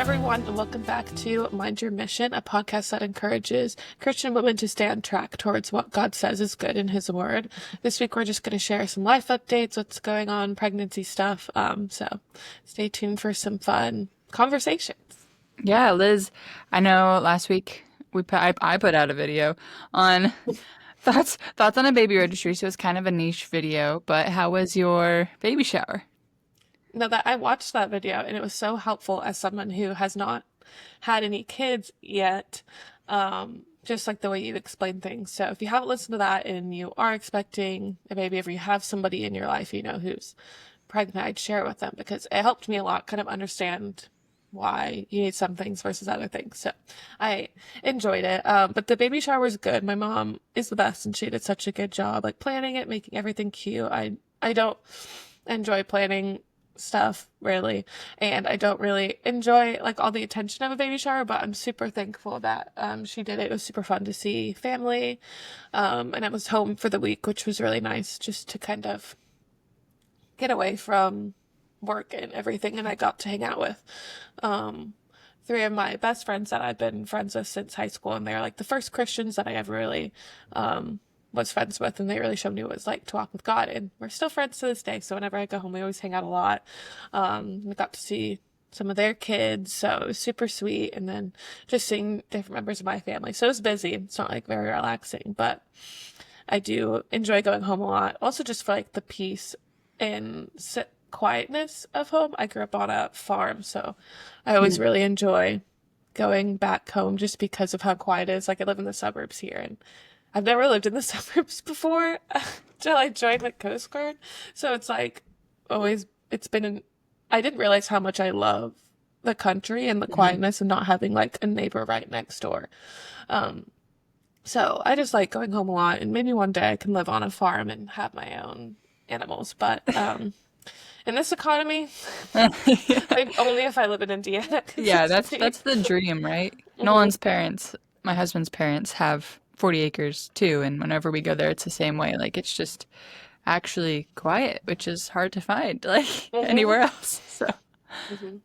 everyone, and welcome back to Mind Your Mission, a podcast that encourages Christian women to stay on track towards what God says is good in His Word. This week, we're just going to share some life updates, what's going on, pregnancy stuff. So stay tuned for some fun conversations. Yeah, Liz, I know last week I put out a video on thoughts on a baby registry, so it's kind of a niche video, but how was your baby shower? Now that I watched that video, and it was so helpful as someone who has not had any kids yet, just like the way you explain things. So if you haven't listened to that and you are expecting a baby, if you have somebody in your life, who's pregnant, I'd share it with them because it helped me a lot kind of understand why you need some things versus other things. So I enjoyed it. But the baby shower was good. My mom is the best and she did such a good job, like planning it, making everything cute. I don't enjoy planning stuff really, and I don't really enjoy like all the attention of a baby shower, but I'm super thankful that she did it. It was super fun to see family, and I was home for the week, which was really nice just to kind of get away from work and everything, and I got to hang out with three of my best friends that I've been friends with since high school, and they're like the first Christians that I ever really was friends with, and they really showed me what it was like to walk with God, and we're still friends to this day. So whenever I go home, we always hang out a lot. We got to see some of their kids, so it was super sweet, and then just seeing different members of my family. So it was busy. It's not like very relaxing, but I do enjoy going home a lot. Also just for like the peace and quietness of home. I grew up on a farm, so I always really enjoy going back home just because of how quiet it is. Like I live in the suburbs here, and I've never lived in the suburbs before until I joined the Coast Guard. So it's like always, I didn't realize how much I love the country and the quietness and not having like a neighbor right next door. So I just like going home a lot, and maybe one day I can live on a farm and have my own animals. But in this economy, only if I live in Indiana. 'Cause Yeah, it's that's the dream, right? Mhm. Nolan's parents, my husband's parents have 40 acres too, and whenever we go there, it's the same way. Like it's just actually quiet, which is hard to find like Mhm. anywhere else. So Mhm.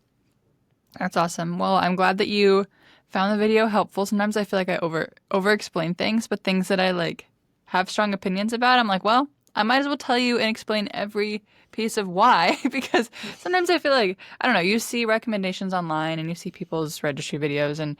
that's awesome. Well, I'm glad that you found the video helpful. Sometimes I feel like I over explain things, but things that I like have strong opinions about, I'm like, well, I might as well tell you and explain every piece of why because sometimes I feel like I don't know, you see recommendations online and you see people's registry videos and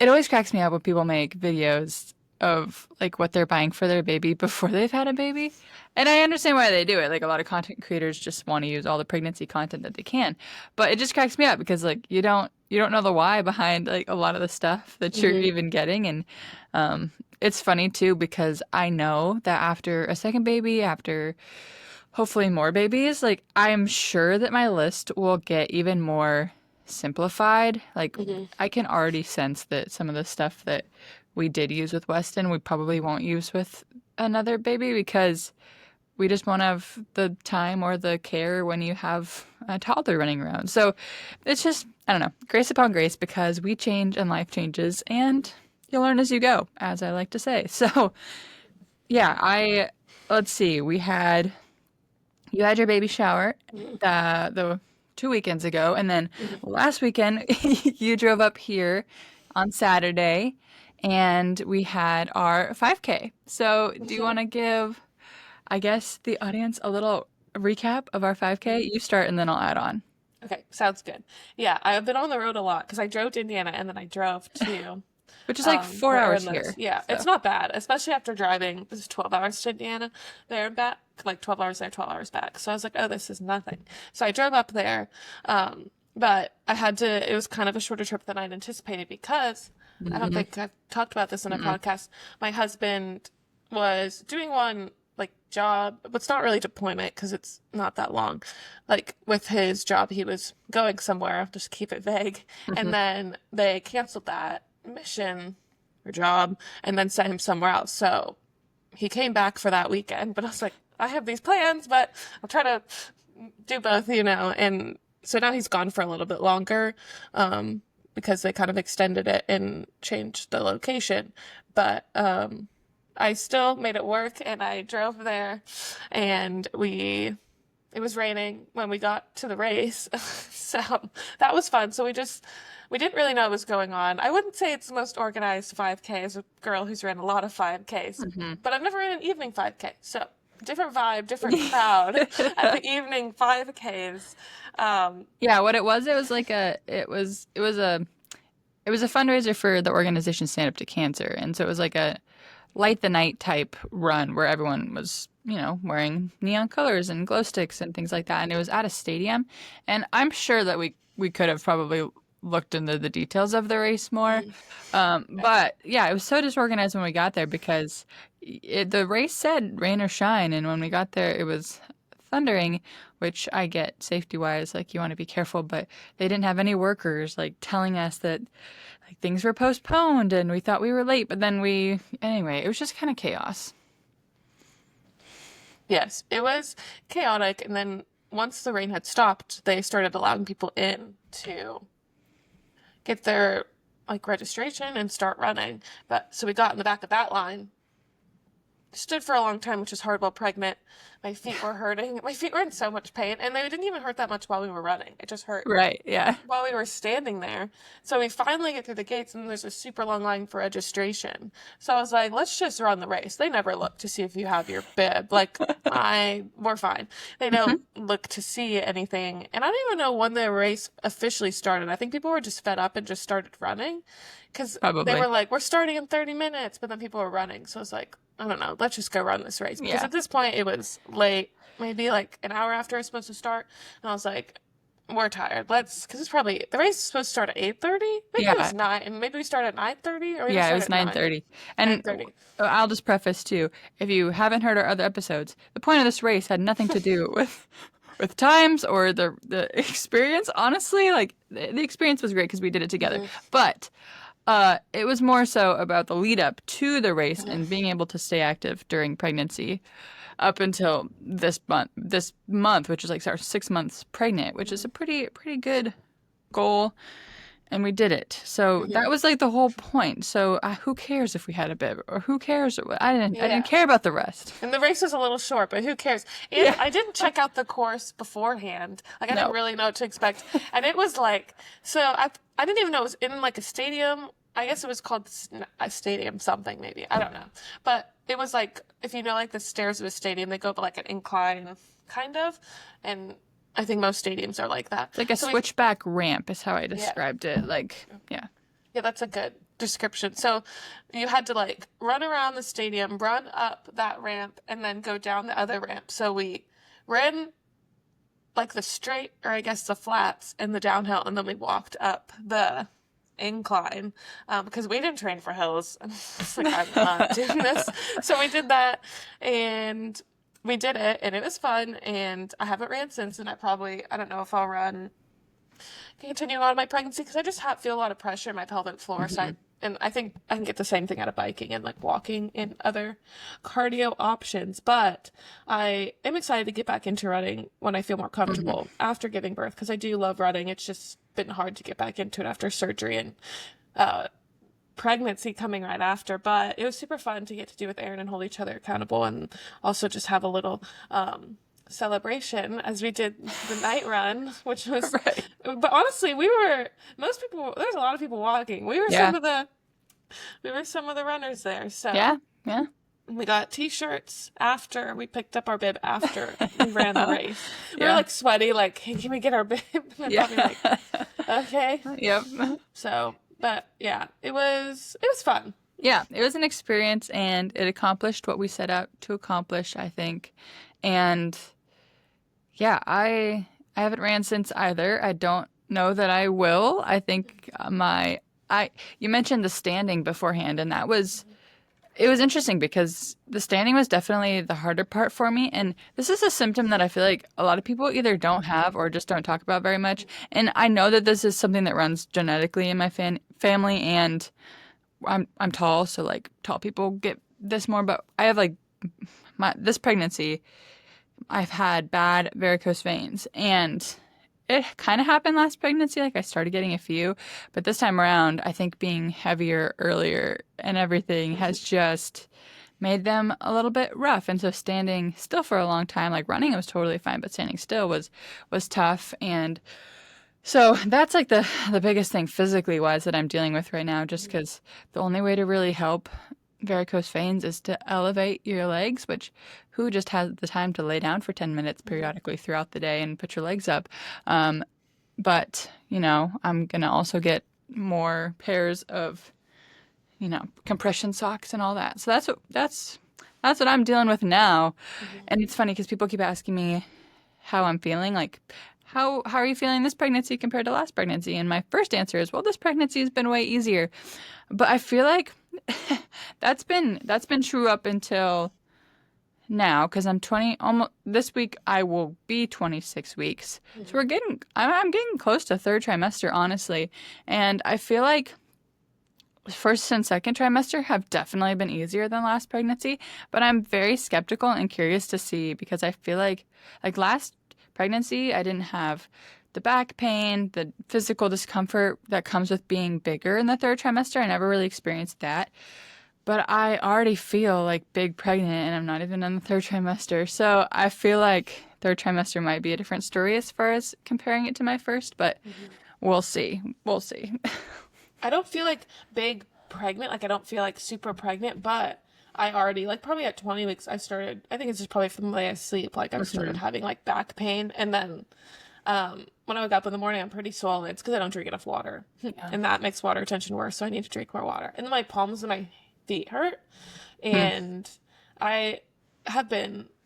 it always cracks me up when people make videos of like what they're buying for their baby before they've had a baby. And I understand why they do it. Like a lot of content creators just want to use all the pregnancy content that they can. But it just cracks me up because like you don't know the why behind like a lot of the stuff that you're Mhm. even getting and it's funny too because I know that after a second baby, after hopefully more babies, like I'm sure that my list will get even more simplified. Like Mhm. I can already sense that some of the stuff that we did use with Weston, we probably won't use with another baby because we just won't have the time or the care when you have a toddler running around. So it's just, I don't know, grace upon grace because we change and life changes and you learn as you go, as I like to say. So yeah, let's see, you had your baby shower the 2 weekends ago, and then Mhm. last weekend you drove up here on Saturday, and we had our 5K. So, do you Mhm. want to give, I guess, the audience a little recap of our 5K? Mhm. You start, and then I'll add on. Okay, sounds good. Yeah, I've been on the road a lot because I drove to Indiana and then I drove to Which is like four where hours Erin lives. here. Yeah, it's So, not bad, especially after driving. This is 12 hours to Indiana, there and back, like 12 hours there, 12 hours back. So I was like, oh, this is nothing. So I drove up there, but it was kind of a shorter trip than I'd anticipated because I don't mm-mm, think I've talked about this in a mm-mm. podcast. My husband was doing one like job, but it's not really deployment because it's not that long. Like with his job, he was going somewhere, I'll just keep it vague. And then they canceled that mission or job and then sent him somewhere else. So he came back for that weekend, but I was like, I have these plans, but I'll try to do both. And so now he's gone for a little bit longer, because they kind of extended it and changed the location. But I still made it work and I drove there and we it was raining when we got to the race. So that was fun. So we didn't really know what was going on. I wouldn't say it's the most organized 5K as a girl who's ran a lot of 5Ks, but I've never ran an evening 5K. So different vibe, different crowd at the evening 5Ks. Yeah, what it was like it was a fundraiser for the organization Stand Up to Cancer. And so it was like a light the night type run where everyone was, wearing neon colors and glow sticks and things like that. And it was at a stadium. And I'm sure that we could have probably looked into the details of the race more. But yeah, it was so disorganized when we got there because the race said rain or shine. And when we got there, it was thundering, which I get safety wise, like you want to be careful, but they didn't have any workers like telling us that like things were postponed and we thought we were late, but then anyway, it was just kind of chaos. Yes, it was chaotic. And then once the rain had stopped, they started allowing people in to get their like registration and start running. But so we got in the back of that line, stood for a long time, which is hard while pregnant. My feet were hurting. My feet were in so much pain, and they didn't even hurt that much while we were running. It just hurt Right, yeah. while we were standing there. So we finally get through the gates, and there's a super long line for registration. So I was like, let's just run the race. They never look to see if you have your bib. Like, we're fine. They don't look to see anything. And I don't even know when the race officially started. I think people were just fed up and just started running. Because they Probably. were like, we're starting in 30 minutes, but then people were running. So I was like, I don't know, let's just go run this race. Because Yeah. at this point, it was late, maybe like an hour after I was supposed to start. And I was like, we're tired. Because it's probably, the race is supposed to start at 8:30. Maybe it was Yeah. 9, and maybe we start at 9:30, or maybe we Yeah, it start was at 9. 9:30. And 9:30. I'll just preface too, if you haven't heard our other episodes, the point of this race had nothing to do with times or the experience. Honestly, like the experience was great because we did it together. But it was more so about the lead up to the race and being able to stay active during pregnancy up until this month, which is like our 6 months pregnant, which is a pretty good goal. And we did it. So that was like the whole point. So who cares if we had a bib or who cares? I Yeah. didn't care about the rest. And the race was a little short, but who cares? And Yeah. I didn't check out the course beforehand. Like, I No. didn't really know what to expect. And it was like, so I didn't even know it was in like a stadium. I guess it was called a stadium something, maybe. I don't know. But it was like, if you know, like the stairs of a stadium, they go up like an incline, kind of. And I think most stadiums are like that. It's like a So switchback ramp is how I described it. Like, yeah. yeah, that's a good description. So you had to like run around the stadium, run up that ramp, and then go down the other ramp. So we ran like the straight, or I guess the flats and the downhill, and then we walked up the incline because we didn't train for hills. It's like, I'm not doing this. So we did that, and we did it, and it was fun. And I haven't ran since, and I don't know if I'll run continuing on my pregnancy because I just feel a lot of pressure in my pelvic floor. And I think I can get the same thing out of biking and like walking and other cardio options. But I am excited to get back into running when I feel more comfortable after giving birth because I do love running. It's just been hard to get back into it after surgery and pregnancy coming right after. But it was super fun to get to do with Erin and hold each other accountable and also just have a little celebration as we did the night run, which was Right. but honestly there's a lot of people walking. We were Yeah. some of the runners there. So Yeah. Yeah. we got t-shirts after we picked up our bib after we ran the race. We were Yeah. like sweaty, like, hey, can we get our bib? And Yeah. probably like, okay. Yep. So but yeah, it was fun. Yeah, it was an experience and it accomplished what we set out to accomplish, I think. And yeah, I haven't ran since either. I don't know that I will. I think you mentioned the standing beforehand, and it was interesting because the standing was definitely the harder part for me. And this is a symptom that I feel like a lot of people either don't have or just don't talk about very much. And I know that this is something that runs genetically in my family, and I'm tall, so like tall people get this more. But I have like this pregnancy, I've had bad varicose veins, and it kind of happened last pregnancy. Like I started getting a few, but this time around, I think being heavier earlier and everything has just made them a little bit rough. And so standing still for a long time, like running was totally fine, but standing still was tough. And so that's like the biggest thing physically wise that I'm dealing with right now, just because the only way to really help varicose veins is to elevate your legs, which who just has the time to lay down for 10 minutes periodically throughout the day and put your legs up? But, I'm going to also get more pairs of, compression socks and all that. So that's what I'm dealing with now. And it's funny because people keep asking me how I'm feeling, like how are you feeling this pregnancy compared to last pregnancy? And my first answer is, well, this pregnancy has been way easier. But I feel like that's been true up until now because I'm 20 almost this week I will be 26 weeks. So I'm getting close to third trimester honestly. And I feel like first and second trimester have definitely been easier than last pregnancy, but I'm very skeptical and curious to see because I feel like last pregnancy I didn't have the back pain, the physical discomfort that comes with being bigger in the third trimester. I never really experienced that. But I already feel like big pregnant and I'm not even in the third trimester. So I feel like third trimester might be a different story as far as comparing it to my first, but we'll see. We'll see. I don't feel like big pregnant. Like I don't feel like super pregnant, but I already like probably at 20 weeks I started. I think it's just probably from the way I sleep. Like I've started having like back pain, and then when I wake up in the morning, I'm pretty swollen. It's because I don't drink enough water, and that makes water retention worse. So I need to drink more water. And then my palms and my feet hurt, and I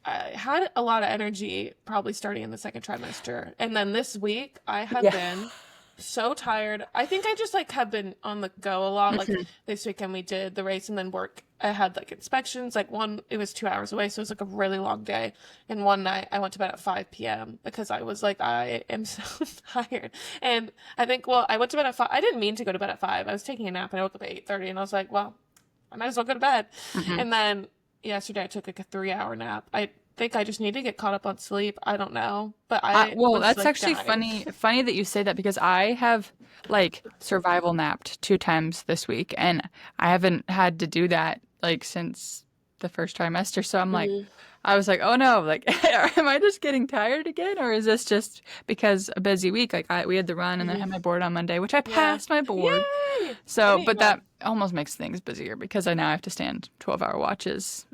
had a lot of energy probably starting in the second trimester, and then this week I have been so tired. I think I just like have been on the go a lot. Like this weekend we did the race and then work. I had like inspections. Like it was 2 hours away, so it was like a really long day. And one night I went to bed at 5 p.m. because I was like, I am so tired. And I think, well, I went to bed at 5. I didn't mean to go to bed at 5. I was taking a nap and I woke up at 8:30 and I was like, well, I might as well go to bed. And then yesterday I took like a 3-hour nap. I think I just need to get caught up on sleep. I don't know, but Well, was that's like actually dying. funny that you say that because I have like survival napped 2 times this week and I haven't had to do that like since the first trimester. So I'm like, I was like, oh no, like, am I just getting tired again? Or is this just because a busy week? Like we had the run and then I had my board on Monday, which I Yeah. passed my board. Yay! So, but Well, that almost makes things busier because I now have to stand 12-hour watches,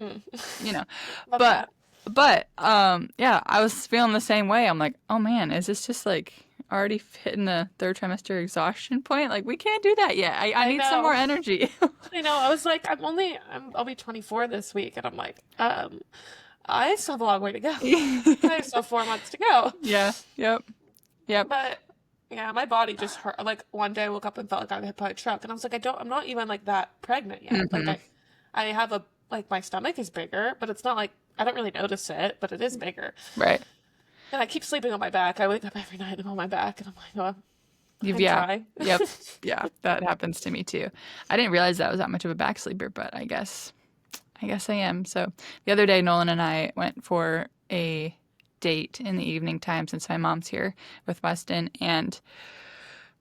you know. love But that. yeah, I was feeling the same way. I'm like, oh man, is this just like already hitting the third trimester exhaustion point? Like we can't do that yet. I I need some more know. energy. I know. I was like, I'll be 24 this week, and I'm like, I still have a long way to go. I still have 4 months to go. Yeah, yep, yep. But yeah, my body just hurt. Like one day I woke up and felt like I got hit by a truck, and I was like, I'm not even like that pregnant yet. Like I have like my stomach is bigger, but it's not like I don't really notice it, but it is bigger. Right. And I keep sleeping on my back. I wake up every night and I'm on my back, and I'm like, well, I Yeah, try. yep, yeah. That happens to me too. I didn't realize that was that much of a back sleeper, but I guess I am. So the other day, Nolan and I went for a date in the evening time since my mom's here with Weston, and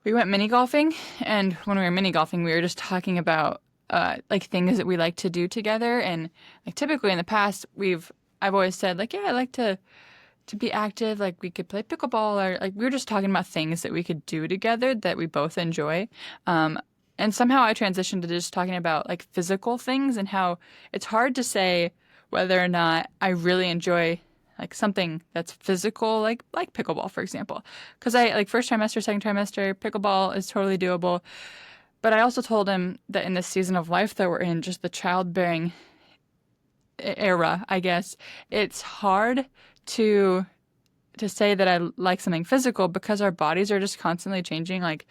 we went mini golfing. And when we were mini golfing, we were just talking about like things that we like to do together. And like typically in the past, I've always said like, yeah, I like to be active. Like we could play pickleball, or like we were just talking about things that we could do together that we both enjoy. And somehow I transitioned to just talking about like physical things and how it's hard to say whether or not I really enjoy like something that's physical, like pickleball, for example. Because I like first trimester, second trimester, pickleball is totally doable. But I also told him that in this season of life that we're in, just the childbearing era, I guess, it's hard to say that I like something physical because our bodies are just constantly changing, like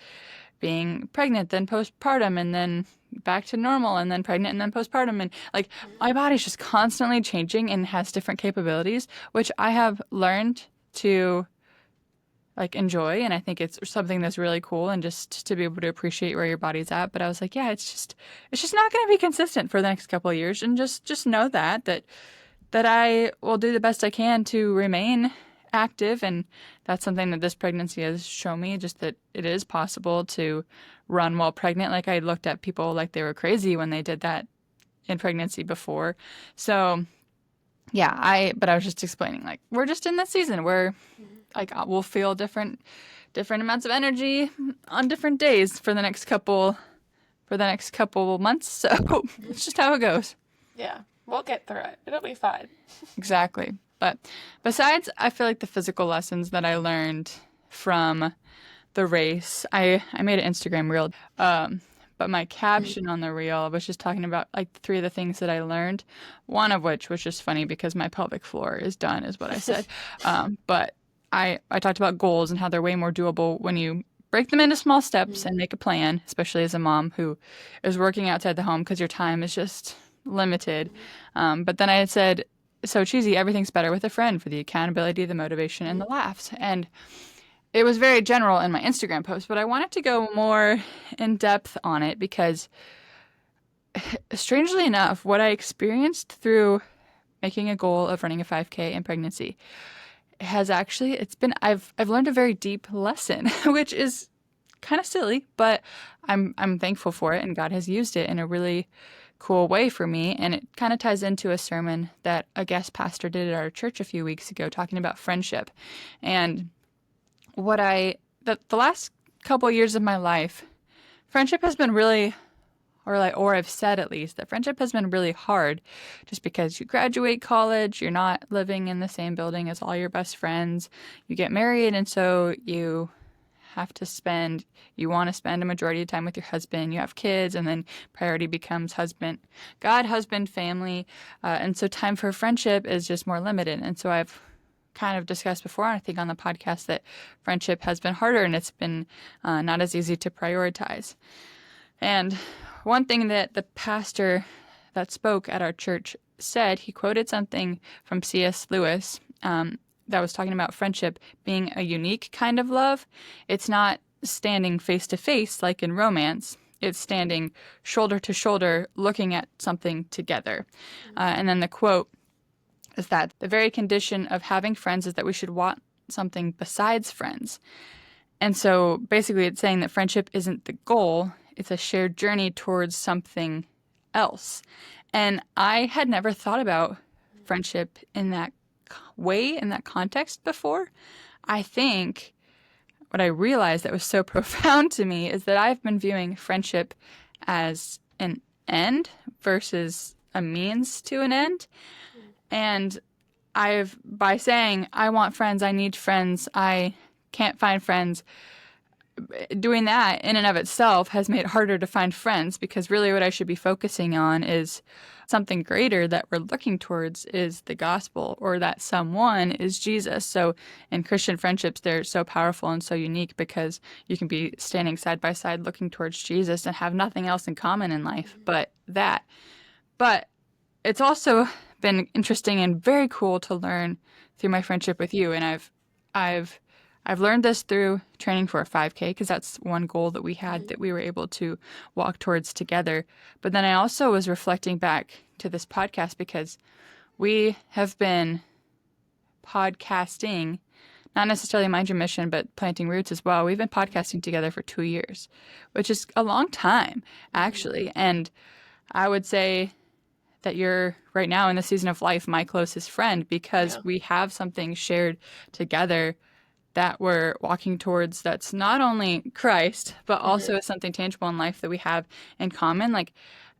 being pregnant, then postpartum, and then back to normal, and then pregnant, and then postpartum. And like my body's just constantly changing and has different capabilities, which I have learned to like enjoy. And I think it's something that's really cool and just to be able to appreciate where your body's at. But I was like, yeah, it's just not going to be consistent for the next couple of years. And just know that I will do the best I can to remain active. And that's something that this pregnancy has shown me, just that it is possible to run while pregnant. Like I looked at people like they were crazy when they did that in pregnancy before. So yeah, but I was just explaining, like, we're just in this season where like we'll feel different amounts of energy on different days for the next couple months. So it's just how it goes. Yeah, we'll get through it. It'll be fine. Exactly. But besides, I feel like the physical lessons that I learned from the race, I made an Instagram reel. But my caption on the reel was just talking about like three of the things that I learned. One of which was just funny because my pelvic floor is done, is what I said. But I talked about goals and how they're way more doable when you break them into small steps and make a plan, especially as a mom who is working outside the home because your time is just limited. But then I had said, so cheesy, everything's better with a friend for the accountability, the motivation, and the laughs. And it was very general in my Instagram post, but I wanted to go more in depth on it because, strangely enough, what I experienced through making a goal of running a 5K in pregnancy has actually I've learned a very deep lesson, which is kind of silly, but I'm thankful for it, and God has used it in a really cool way for me. And it kind of ties into a sermon that a guest pastor did at our church a few weeks ago, talking about friendship. And the last couple of years of my life, friendship has been really, or I've said at least that friendship has been really hard, just because you graduate college, you're not living in the same building as all your best friends, you get married, and so you want to spend a majority of the time with your husband, you have kids, and then priority becomes husband, family, and so time for friendship is just more limited. And so I've kind of discussed before, I think on the podcast, that friendship has been harder and it's been not as easy to prioritize. And one thing that the pastor that spoke at our church said, he quoted something from C.S. Lewis that was talking about friendship being a unique kind of love. It's not standing face to face like in romance. It's standing shoulder to shoulder, looking at something together. And then the quote is that the very condition of having friends is that we should want something besides friends. And so basically it's saying that friendship isn't the goal, it's a shared journey towards something else. And I had never thought about friendship in that way, in that context before. I think what I realized that was so profound to me is that I've been viewing friendship as an end versus a means to an end. And by saying, I want friends, I need friends, I can't find friends, doing that in and of itself has made it harder to find friends, because really what I should be focusing on is something greater that we're looking towards is the gospel, or that someone is Jesus. So in Christian friendships, they're so powerful and so unique because you can be standing side by side looking towards Jesus and have nothing else in common in life but that. But it's also been interesting and very cool to learn through my friendship with you. And I've learned this through training for a 5K, because that's one goal that we had that we were able to walk towards together. But then I also was reflecting back to this podcast, because we have been podcasting, not necessarily Mind Your Mission, but Planting Roots as well. We've been podcasting together for 2 years, which is a long time, actually. And I would say that you're right now in the season of life my closest friend, because we have something shared together that we're walking towards, that's not only Christ, but also something tangible in life that we have in common. Like,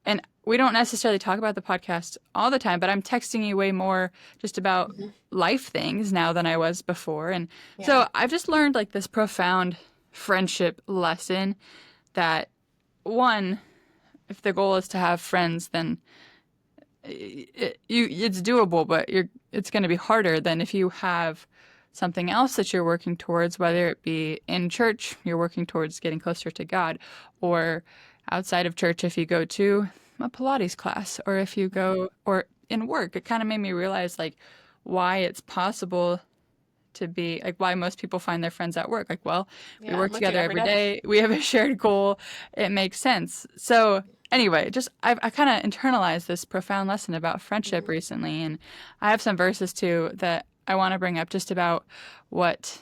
and we don't necessarily talk about the podcast all the time, but I'm texting you way more just about life things now than I was before. And so I've just learned like this profound friendship lesson that, one, if the goal is to have friends, then it's doable, but it's going to be harder than if you have something else that you're working towards, whether it be in church, you're working towards getting closer to God, or outside of church, if you go to a Pilates class, or if you go, or in work. It kind of made me realize like why it's possible to be like, why most people find their friends at work. Like, well, we work together every day. We have a shared goal. It makes sense. So anyway, just I kind of internalized this profound lesson about friendship recently, and I have some verses too that I want to bring up just about what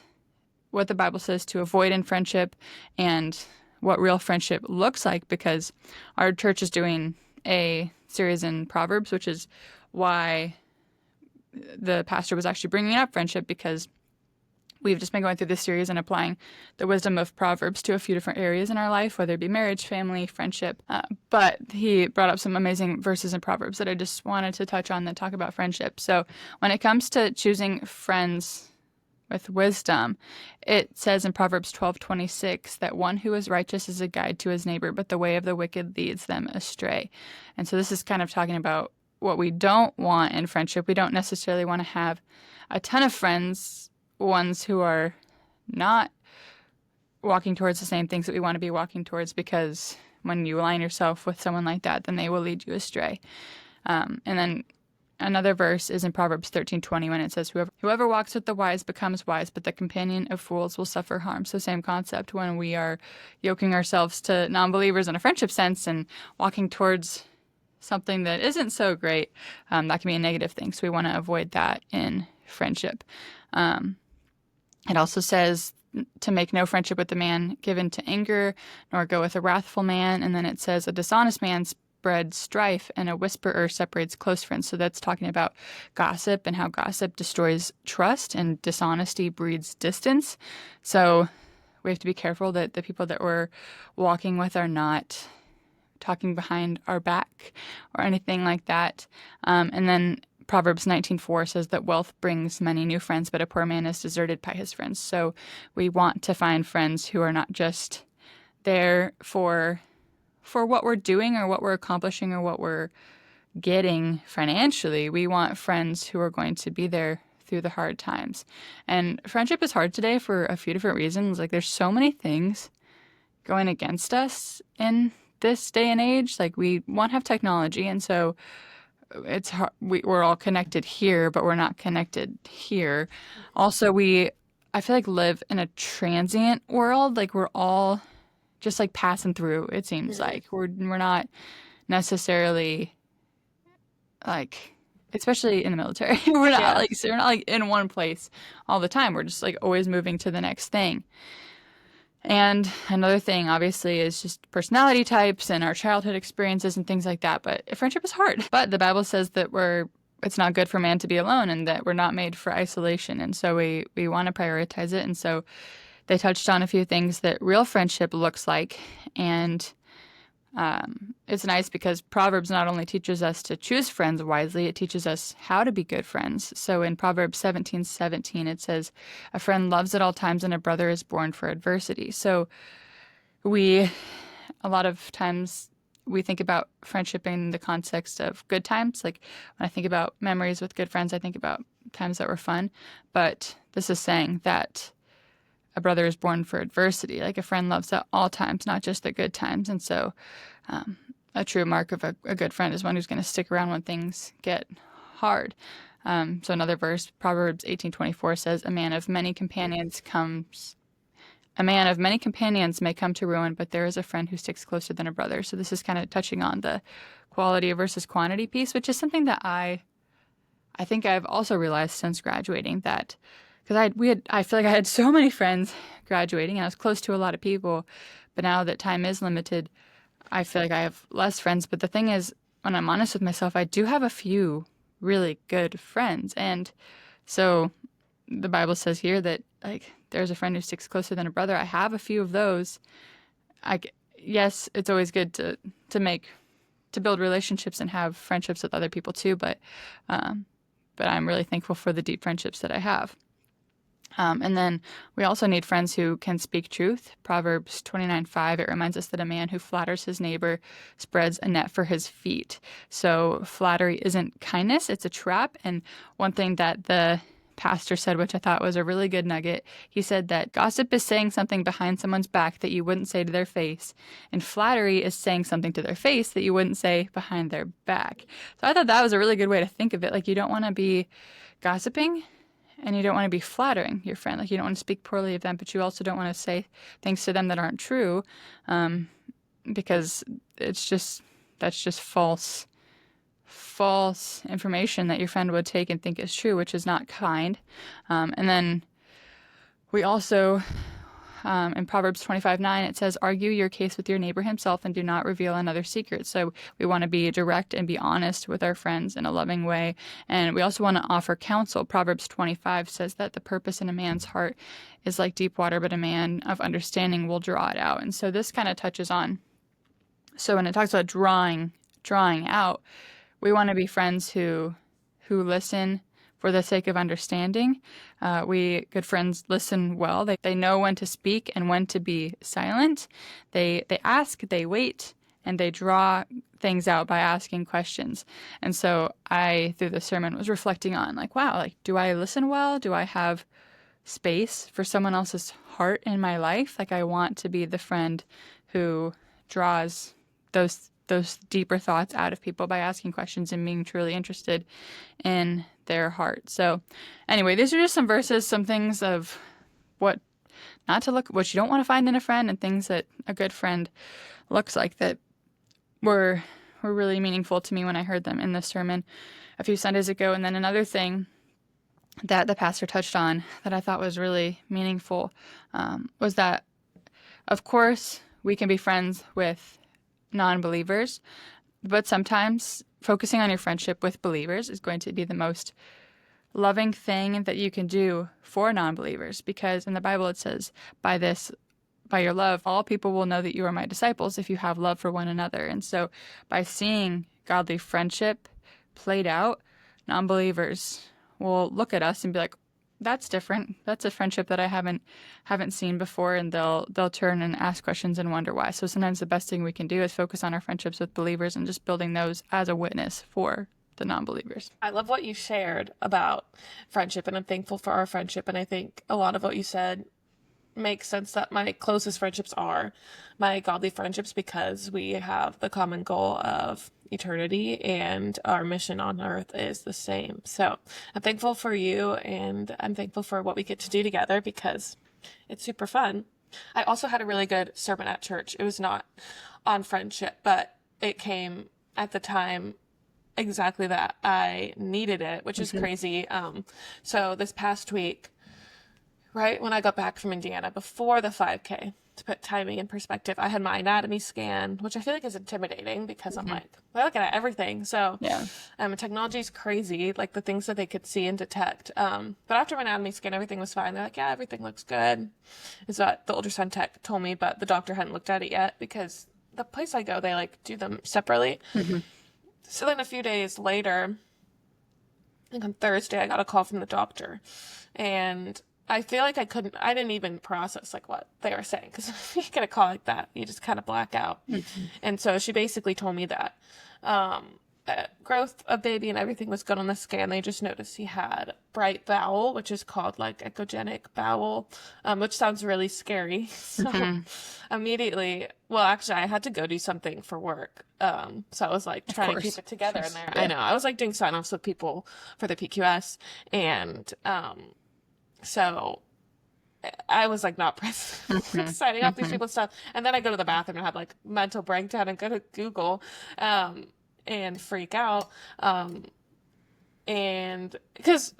the Bible says to avoid in friendship and what real friendship looks like, because our church is doing a series in Proverbs, which is why the pastor was actually bringing up friendship, because we've just been going through this series and applying the wisdom of Proverbs to a few different areas in our life, whether it be marriage, family, friendship. But he brought up some amazing verses in Proverbs that I just wanted to touch on that talk about friendship. So when it comes to choosing friends with wisdom, it says in Proverbs 12:26 that one who is righteous is a guide to his neighbor, but the way of the wicked leads them astray. And so this is kind of talking about what we don't want in friendship. We don't necessarily want to have a ton of friends, ones who are not walking towards the same things that we want to be walking towards, because when you align yourself with someone like that, then they will lead you astray. And then another verse is in Proverbs 13:20 when it says, whoever walks with the wise becomes wise, but the companion of fools will suffer harm. So same concept when we are yoking ourselves to non-believers in a friendship sense and walking towards something that isn't so great, that can be a negative thing. So we want to avoid that in friendship. It also says to make no friendship with a man given to anger, nor go with a wrathful man. And then it says a dishonest man spreads strife, and a whisperer separates close friends. So that's talking about gossip and how gossip destroys trust and dishonesty breeds distance. So we have to be careful that the people that we're walking with are not talking behind our back or anything like that. And then Proverbs 19:4 says that wealth brings many new friends, but a poor man is deserted by his friends. So we want to find friends who are not just there for what we're doing or what we're accomplishing or what we're getting financially. We want friends who are going to be there through the hard times. And friendship is hard today for a few different reasons. Like, there's so many things going against us in this day and age. Like, we want to have technology, and so it's hard. We're all connected here, but we're not connected here. Also, I feel like, live in a transient world. Like, we're all just like passing through, it seems like. We're not necessarily like, especially in the military, Yeah. we're not like in one place all the time. We're just like always moving to the next thing. And another thing, obviously, is just personality types and our childhood experiences and things like that. But friendship is hard. But the Bible says that it's not good for man to be alone, and that we're not made for isolation. And so we want to prioritize it. And so they touched on a few things that real friendship looks like. And it's nice because Proverbs not only teaches us to choose friends wisely, it teaches us how to be good friends. So in Proverbs 17:17, it says, a friend loves at all times and a brother is born for adversity. So a lot of times we think about friendship in the context of good times. Like, when I think about memories with good friends, I think about times that were fun. But this is saying that a brother is born for adversity. Like, a friend loves at all times, not just the good times. And so a true mark of a good friend is one who's going to stick around when things get hard. So another verse, Proverbs 18:24 says, a man of many companions may come to ruin, but there is a friend who sticks closer than a brother. So this is kind of touching on the quality versus quantity piece, which is something that I think I've also realized since graduating, that because I feel like I had so many friends graduating and I was close to a lot of people, but now that time is limited, I feel like I have less friends. But the thing is, when I'm honest with myself, I do have a few really good friends. And so the Bible says here that, like, there's a friend who sticks closer than a brother. I have a few of those. Yes, it's always good to build relationships and have friendships with other people too, but I'm really thankful for the deep friendships that I have. And then we also need friends who can speak truth. Proverbs 29:5, it reminds us that a man who flatters his neighbor spreads a net for his feet. So flattery isn't kindness, it's a trap. And one thing that the pastor said, which I thought was a really good nugget, he said that gossip is saying something behind someone's back that you wouldn't say to their face, and flattery is saying something to their face that you wouldn't say behind their back. So I thought that was a really good way to think of it. Like, you don't want to be gossiping, and you don't want to be flattering your friend. Like, you don't want to speak poorly of them, but you also don't want to say things to them that aren't true, because that's just false information that your friend would take and think is true, which is not kind. And then we also in Proverbs 25:9, it says, argue your case with your neighbor himself and do not reveal another's secrets. So we want to be direct and be honest with our friends in a loving way. And we also want to offer counsel. Proverbs 25 says that the purpose in a man's heart is like deep water, but a man of understanding will draw it out. And so this kind of touches on. So when it talks about drawing out, we want to be friends who listen for the sake of understanding. We good friends listen well. They know when to speak and when to be silent. They ask, they wait, and they draw things out by asking questions. And so I, through the sermon, was reflecting on like, wow, like, do I listen well? Do I have space for someone else's heart in my life? Like, I want to be the friend who draws those deeper thoughts out of people by asking questions and being truly interested in their heart. So anyway, these are just some verses, some things of what not to look, what you don't want to find in a friend, and things that a good friend looks like that were really meaningful to me when I heard them in this sermon a few Sundays ago. And then another thing that the pastor touched on that I thought was really meaningful was that, of course, we can be friends with non-believers, but sometimes focusing on your friendship with believers is going to be the most loving thing that you can do for non-believers, because in the Bible it says, by your love, all people will know that you are my disciples if you have love for one another. And so by seeing godly friendship played out, non-believers will look at us and be like, that's different. That's a friendship that I haven't seen before, and they'll turn and ask questions and wonder why. So sometimes the best thing we can do is focus on our friendships with believers and just building those as a witness for the non-believers. I love what you shared about friendship, and I'm thankful for our friendship. And I think a lot of what you said makes sense, that my closest friendships are my godly friendships, because we have the common goal of eternity and our mission on earth is the same. So I'm thankful for you, and I'm thankful for what we get to do together because it's super fun. I also had a really good sermon at church. It was not on friendship, but it came at the time exactly that I needed it, which is crazy. So this past week, right when I got back from Indiana, before the 5K, to put timing in perspective, I had my anatomy scan, which I feel like is intimidating because I'm like, we're looking at everything. So Yeah. Technology is crazy, like the things that they could see and detect. But after my anatomy scan, everything was fine. They're like, yeah, everything looks good, is what the ultrasound tech told me, but the doctor hadn't looked at it yet because the place I go, they like do them separately. So then a few days later, I think on Thursday, I got a call from the doctor, and I feel like I didn't even process like what they were saying, because if you get a call like that, you just kind of black out. And so she basically told me that growth of baby and everything was good on the scan. They just noticed he had bright bowel, which is called like echogenic bowel, which sounds really scary. So immediately, well, actually, I had to go do something for work. So I was like trying to keep it together in there. Yeah. I know. I was like doing sign-offs with people for the PQS, and so I was like not present, signing off these people's stuff. And then I go to the bathroom and have like mental breakdown and go to Google and freak out. And because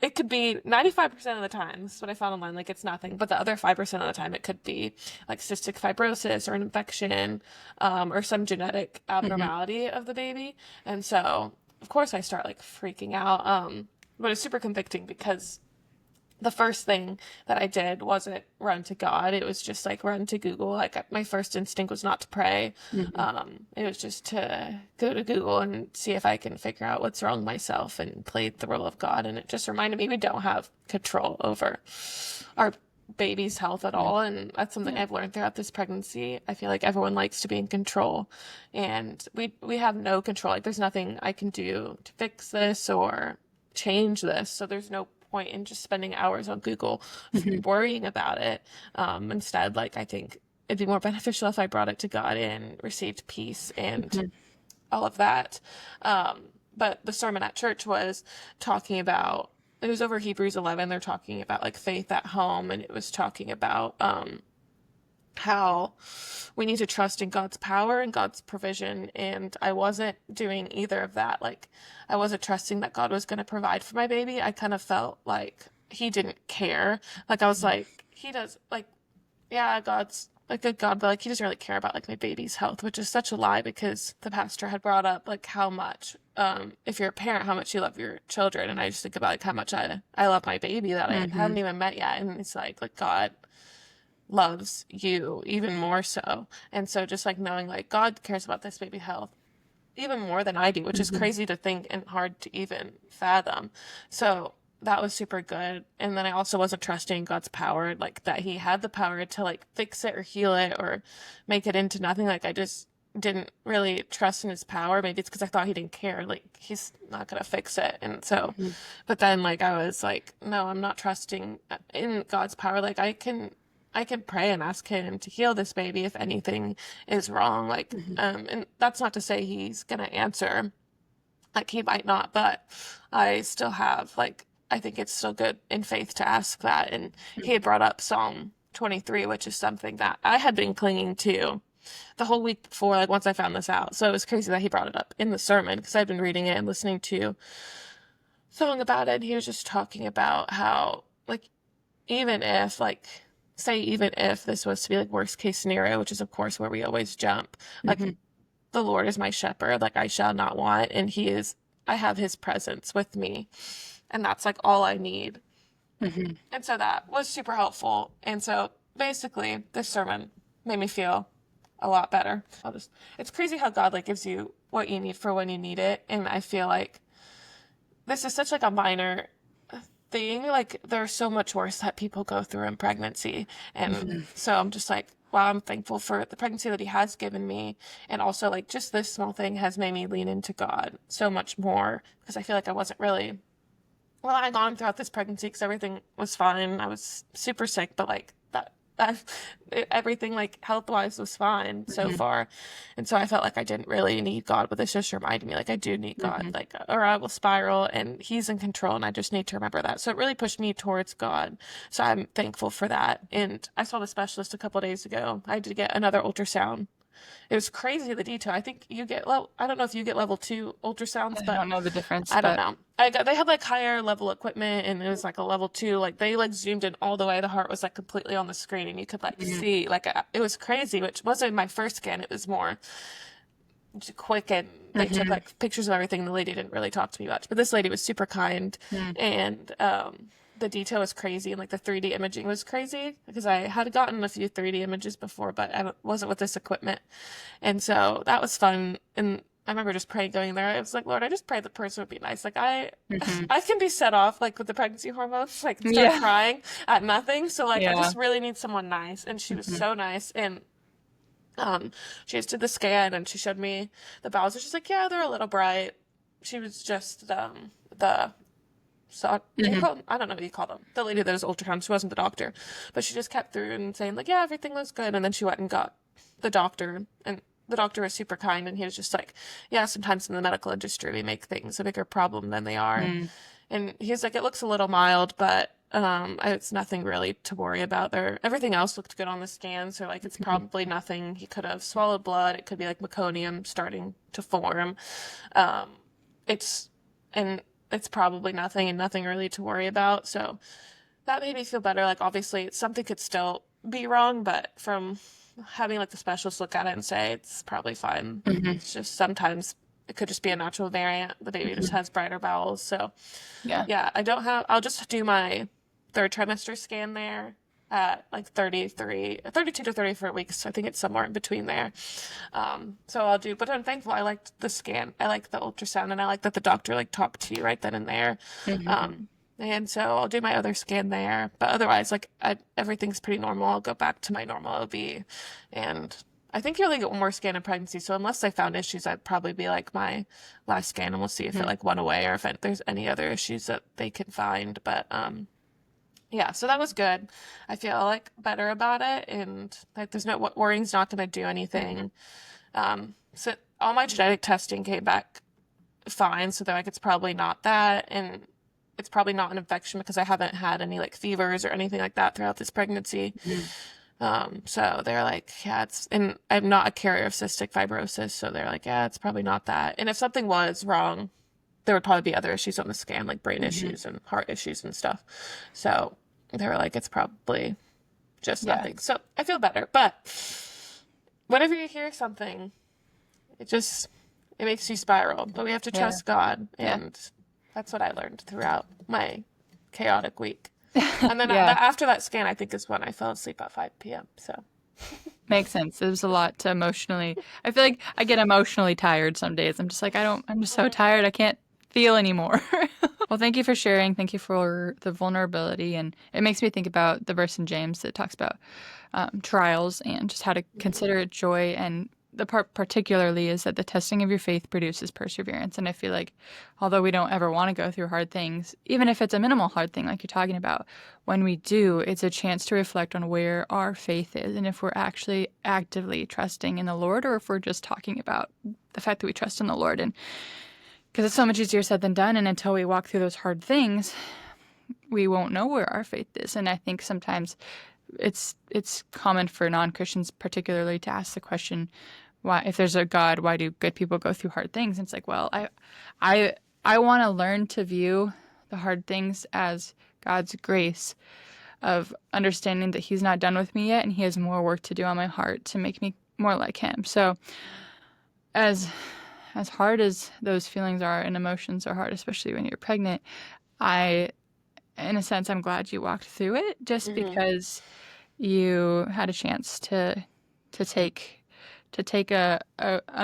it could be 95% of the time, this is what I found online, like it's nothing, but the other 5% of the time it could be like cystic fibrosis or an infection or some genetic abnormality of the baby. And so, of course, I start like freaking out. But it's super convicting because the first thing that I did wasn't run to God. It was just like run to Google. Like my first instinct was not to pray. It was just to go to Google and see if I can figure out what's wrong with myself and play the role of God. And it just reminded me we don't have control over our baby's health at all. And that's something I've learned throughout this pregnancy. I feel like everyone likes to be in control, and we have no control. Like there's nothing I can do to fix this or change this. So there's no point in just spending hours on Google worrying about it. Instead, like I think it'd be more beneficial if I brought it to God and received peace and all of that. But the sermon at church was talking about, it was over Hebrews 11. They're talking about like faith at home, and it was talking about how we need to trust in God's power and God's provision. And I wasn't doing either of that. Like I wasn't trusting that God was going to provide for my baby. I kind of felt like he didn't care. Like I was like, he does, like yeah, God's a good God, but like he doesn't really care about like my baby's health, which is such a lie because the pastor had brought up like how much, if you're a parent, how much you love your children, and I just think about like how much I love my baby that I Mm-hmm. haven't even met yet, and it's like God loves you even more so, and so just like knowing like God cares about this baby health even more than I do, which is Mm-hmm. crazy to think and hard to even fathom. So that was super good. And then I also wasn't trusting God's power, like that He had the power to like fix it or heal it or make it into nothing. Like I just didn't really trust in His power. Maybe it's because I thought He didn't care. Like He's not gonna fix it. And so, Mm-hmm. but then like I was like, no, I'm not trusting in God's power. Like I can pray and ask him to heal this baby if anything is wrong. Like, Mm-hmm. and that's not to say he's gonna answer. Like he might not, but I still have like I think it's still good in faith to ask that. And he had brought up Psalm 23, which is something that I had been clinging to the whole week before, like once I found this out. So it was crazy that he brought it up in the sermon because I'd been reading it and listening to a song about it. And he was just talking about how like even if like say even if this was to be like worst case scenario, which is of course where we always jump, like Mm-hmm. the Lord is my shepherd, like I shall not want, and he is I have his presence with me, and that's like all I need. Mm-hmm. And so that was super helpful. And so basically this sermon made me feel a lot better. I'll just it's crazy how God like gives you what you need for when you need it. And I feel like this is such like a minor thing. Like there's so much worse that people go through in pregnancy. And Mm-hmm. so I'm just like, wow, I'm thankful for the pregnancy that he has given me. And also like just this small thing has made me lean into God so much more because I feel like I wasn't really relying on throughout this pregnancy because everything was fine. I was super sick, but like that everything like health wise was fine so Mm-hmm. far. And so I felt like I didn't really need God, but this just reminded me like I do need God, Mm-hmm. like or I will spiral and he's in control and I just need to remember that. So it really pushed me towards God. So I'm thankful for that. And I saw the specialist a couple days ago. I had to get another ultrasound. It was crazy the detail. I think you get I don't know if you get level 2 ultrasounds, I but don't know the difference, I don't but know. They had like higher level equipment and it was like a level 2. Like they like zoomed in all the way. The heart was like completely on the screen and you could like mm-hmm. see like it was crazy, which wasn't my first scan. It was more quick and they took Mm-hmm. like pictures of everything. The lady didn't really talk to me much, but this lady was super kind and the detail was crazy and like the 3D imaging was crazy because I had gotten a few 3D images before, but I wasn't with this equipment. And so that was fun. And I remember just praying going there. I was like, Lord, I just pray the person would be nice. Like Mm-hmm. I can be set off like with the pregnancy hormones, like start Yeah. crying at nothing. So like I Yeah. just really need someone nice. And she was Mm-hmm. so nice. And she just did the scan and she showed me the bowels. And she's like, yeah, they're a little bright. She was just the so do you Mm-hmm. call them? I don't know what you call them. The lady that was ultrasound, she wasn't the doctor, but she just kept through and saying like, yeah, everything looks good. And then she went and got the doctor, and the doctor was super kind, and he was just like, yeah, sometimes in the medical industry we make things a bigger problem than they are, Mm-hmm. and he's like, it looks a little mild, but it's nothing really to worry about. There, everything else looked good on the scan, so like it's probably nothing. He could have swallowed blood. It could be like meconium starting to form. Um, it's and it's probably nothing and nothing really to worry about. So that made me feel better. Like obviously something could still be wrong, but from having like the specialist look at it and say it's probably fine. Mm-hmm. It's just sometimes it could just be a natural variant. The baby just Mm-hmm. has brighter bowels. So Yeah. yeah, I don't have I'll just do my third trimester scan there at like 32 to 34 weeks. I think it's somewhere in between there. So I'll do, but I'm thankful. I liked the scan. I liked the ultrasound and I like that the doctor like talked to you right then and there. Mm-hmm. And so I'll do my other scan there. But otherwise, like everything's pretty normal. I'll go back to my normal OB. And I think you only get one more scan in pregnancy. So unless I found issues, I'd probably be like my last scan and we'll see if it like went away or if there's any other issues that they can find. But yeah, so that was good. I feel like better about it and like there's no worrying's not going to do Mm-hmm. anything. So all my genetic testing came back fine. So they're like, it's probably not that. And it's probably not an infection because I haven't had any like fevers or anything like that throughout this pregnancy. So they're like, yeah, and I'm not a carrier of cystic fibrosis. So they're like, yeah, it's probably not that. And if something was wrong, there would probably be other issues on the scan, like brain Mm-hmm. issues and heart issues and stuff. So they were like, it's probably just Yeah. nothing. So I feel better. But whenever you hear something, it makes you spiral. But we have to Yeah. trust God. Yeah. And that's what I learned throughout my chaotic week. And then Yeah. after that scan, I think is when I fell asleep at 5 p.m. So Makes sense. There's a lot to emotionally. I feel like I get emotionally tired some days. I'm just like, I'm just so tired. I can't feel anymore. Well, thank you for sharing. Thank you for the vulnerability. And it makes me think about the verse in James that talks about trials and just how to consider it joy. And the part particularly is that the testing of your faith produces perseverance. And I feel like although we don't ever want to go through hard things, even if it's a minimal hard thing like you're talking about, when we do, it's a chance to reflect on where our faith is and if we're actually actively trusting in the Lord or if we're just talking about the fact that we trust in the Lord. And because it's so much easier said than done. And until we walk through those hard things, we won't know where our faith is. And I think sometimes it's common for non-Christians particularly to ask the question, why, if there's a God, why do good people go through hard things? And it's like, well, I want to learn to view the hard things as God's grace of understanding that he's not done with me yet and he has more work to do on my heart to make me more like him. So as hard as those feelings are and emotions are hard, especially when you're pregnant, in a sense, I'm glad you walked through it just because you had a chance to take a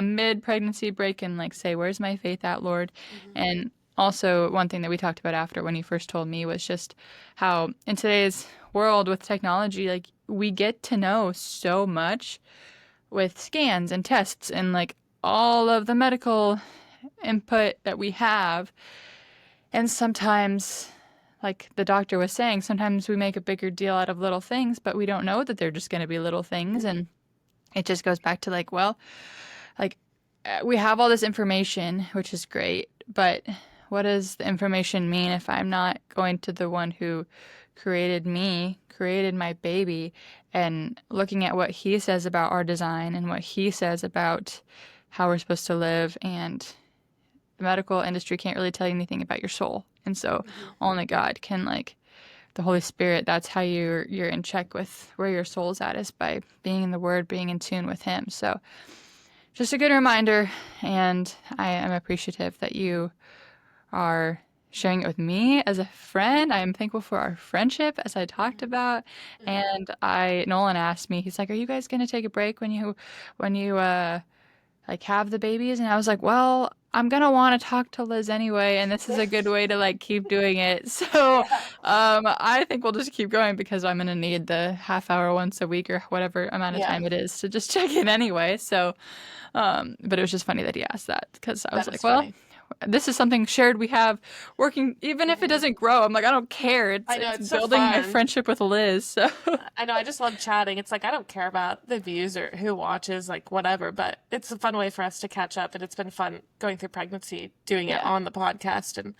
mid-pregnancy break and like say, where's my faith at, Lord? And also one thing that we talked about after when you first told me was just how in today's world with technology, like we get to know so much with scans and tests and like all of the medical input that we have. And sometimes, like the doctor was saying, sometimes we make a bigger deal out of little things, but we don't know that they're just going to be little things. And it just goes back to like, well, like we have all this information, which is great, but what does the information mean if I'm not going to the one who created me, created my baby, and looking at what he says about our design and what he says about how we're supposed to live? And the medical industry can't really tell you anything about your soul. And so only God can, like, the Holy Spirit, that's how you're in check with where your soul's at, is by being in the Word, being in tune with him. So just a good reminder, and I am appreciative that you are sharing it with me as a friend. I am thankful for our friendship, as I talked about. And Nolan asked me, he's like, "Are you guys going to take a break when you like have the babies?" And I was like, well, I'm gonna want to talk to Liz anyway, and this is a good way to like keep doing it. So I think we'll just keep going because I'm gonna need the half hour once a week or whatever amount of time it is to just check in anyway. So but it was just funny that he asked that because I was like, well, funny. this is something shared we have working, even if it doesn't grow. I'm like, I don't care. I know, It's it's so building my fun. friendship with Liz. So I know, I just love chatting. It's like I don't care about the views or who watches, like whatever, but it's a fun way for us to catch up, and it's been fun going through pregnancy, doing it yeah. on the podcast, and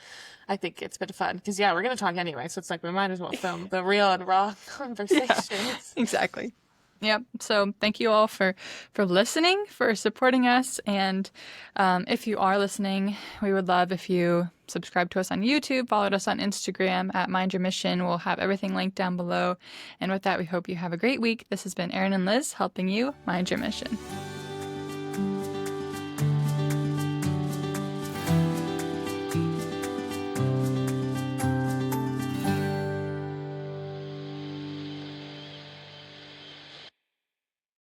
I think it's been fun because we're gonna talk anyway, so it's like we might as well film the real and raw conversations. Exactly. Yep. So thank you all for listening, for supporting us. And if you are listening, we would love if you subscribe to us on YouTube, followed us on Instagram at Mind Your Mission. We'll have everything linked down below. And with that, we hope you have a great week. This has been Erin and Liz helping you mind your mission.